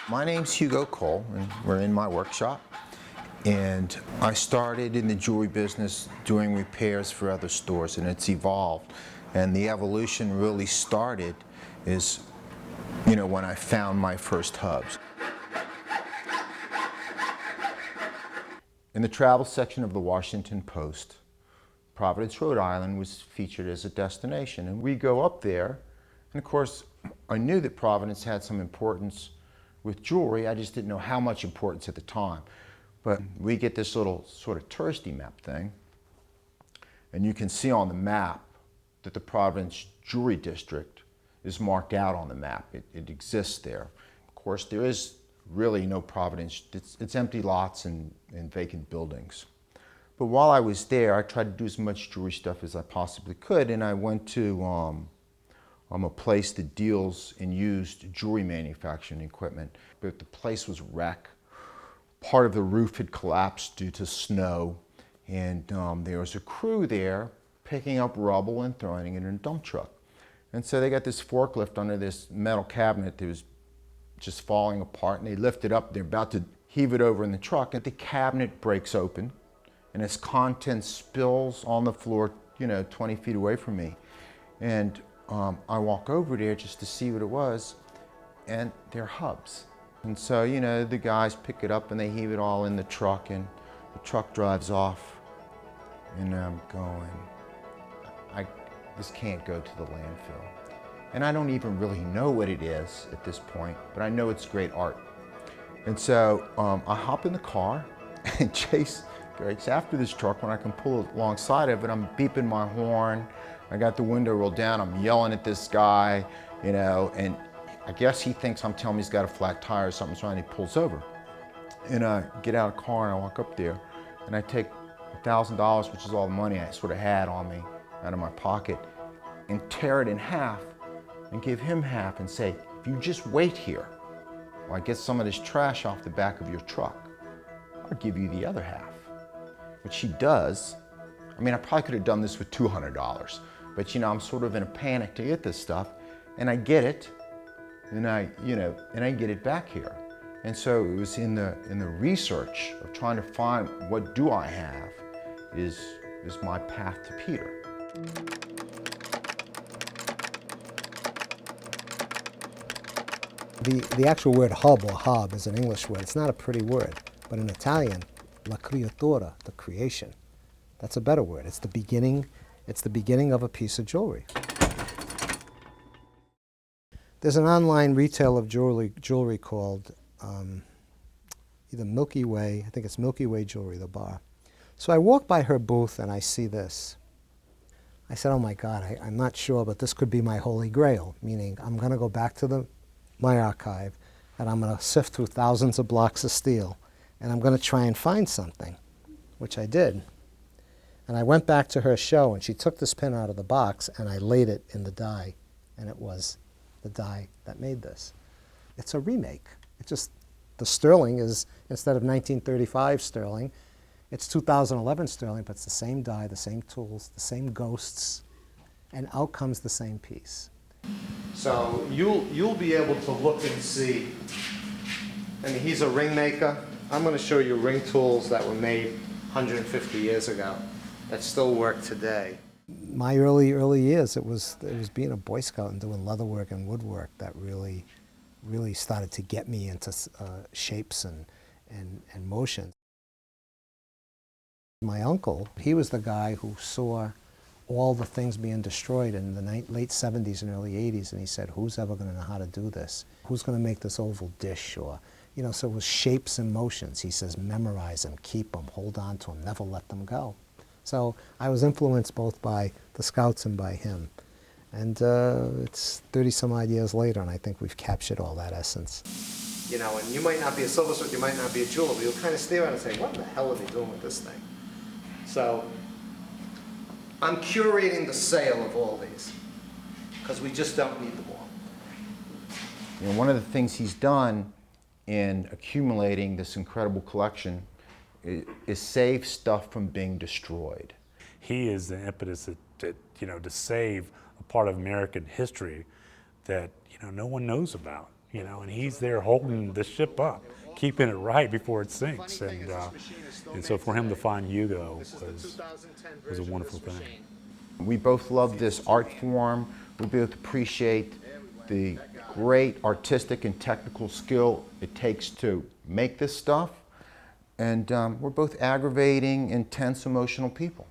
My name's Hugo Cole, and we're in my workshop. And I started in the jewelry business doing repairs for other stores, and it's evolved. And the evolution really started is, when I found my first hubs. In the travel section of the Washington Post, Providence, Rhode Island was featured as a destination. And we go up there, and of course, I knew that Providence had some importance with jewelry. I just didn't know how much importance at the time. But we get this little sort of touristy map thing, and you can see on the map that the Providence Jewelry District is marked out on the map. It exists there. Of course, there is really no Providence. It's empty lots and vacant buildings. But while I was there, I tried to do as much jewelry stuff as I possibly could, and I went to a place that deals in used jewelry manufacturing equipment. But the place was wrecked. Part of the roof had collapsed due to snow, and there was a crew there picking up rubble and throwing it in a dump truck. And so they got this forklift under this metal cabinet that was just falling apart, and they lift it up. They're about to heave it over in the truck, and the cabinet breaks open, and its contents spills on the floor, 20 feet away from me. And I walk over there just to see what it was, and they're hubs. And so, the guys pick it up and they heave it all in the truck, and the truck drives off. And I'm going, this can't go to the landfill. And I don't even really know what it is at this point, but I know it's great art. And so I hop in the car, and Chase gets after this truck. When I can pull alongside of it, I'm beeping my horn. I got the window rolled down. I'm yelling at this guy, and I guess he thinks I'm telling him he's got a flat tire or something's wrong, and he pulls over. And I get out of the car and I walk up there, and I take $1,000, which is all the money I sort of had on me, out of my pocket, and tear it in half and give him half and say, if you just wait here while I get some of this trash off the back of your truck, I'll give you the other half. Which he does. I mean, I probably could have done this with $200, but I'm sort of in a panic to get this stuff, and I get it, and I get it back here. And so it was in the research of trying to find what do I have is my path to Peter. The actual word hub or hub is an English word. It's not a pretty word, but in Italian, la creatura, the creation. That's a better word. It's the beginning of a piece of jewelry. There's an online retail of jewelry called either Milky Way, I think it's Milky Way Jewelry, the bar. So I walk by her booth and I see this. I said, oh my God, I'm not sure, but this could be my holy grail, meaning I'm going to go back to my archive, and I'm going to sift through thousands of blocks of steel, and I'm going to try and find something, which I did. And I went back to her show, and she took this pin out of the box, and I laid it in the die, and it was the die that made this. It's a remake. It's just, the sterling is, instead of 1935 sterling, it's 2011 sterling, but it's the same die, the same tools, the same ghosts, and out comes the same piece. So you'll be able to look and see. I mean, he's a ring maker. I'm going to show you ring tools that were made 150 years ago that still work today. My early years, it was being a Boy Scout and doing leatherwork and woodwork that really started to get me into shapes and motions. My uncle, he was the guy who saw all the things being destroyed in the late 70s and early 80s, and he said, who's ever going to know how to do this? Who's going to make this oval dish? Or, so it was shapes and motions. He says, memorize them, keep them, hold on to them, never let them go. So I was influenced both by the Scouts and by him. And it's 30-some-odd years later, and I think we've captured all that essence. And you might not be a silversmith, you might not be a jeweler, but you'll kind of stare at it and say, what in the hell are they doing with this thing? So I'm curating the sale of all these, because we just don't need them all. One of the things he's done in accumulating this incredible collection is save stuff from being destroyed. He is the impetus to save a part of American history that no one knows about. you know, and he's there holding the ship up, keeping it right before it sinks. And so for him to find Hugo was a wonderful thing. We both love this art form. We both appreciate the great artistic and technical skill it takes to make this stuff. And we're both aggravating, intense, emotional people.